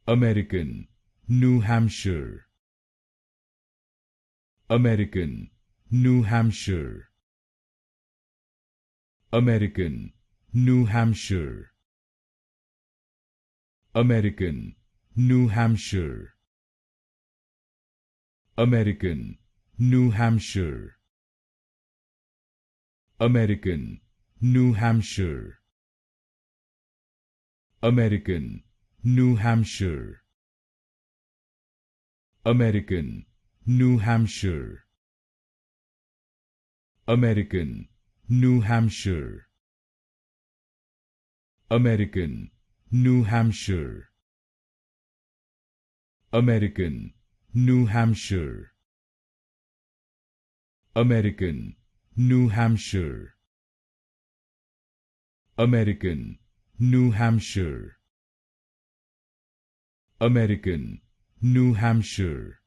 American, New Hampshire. American, New Hampshire. American, New Hampshire. American, New Hampshire. American, New Hampshire. American, New Hampshire. American, New Hampshire. American, New Hampshire. American, New Hampshire. American, New Hampshire. American, New Hampshire. American, New Hampshire. American, New Hampshire. American, New Hampshire.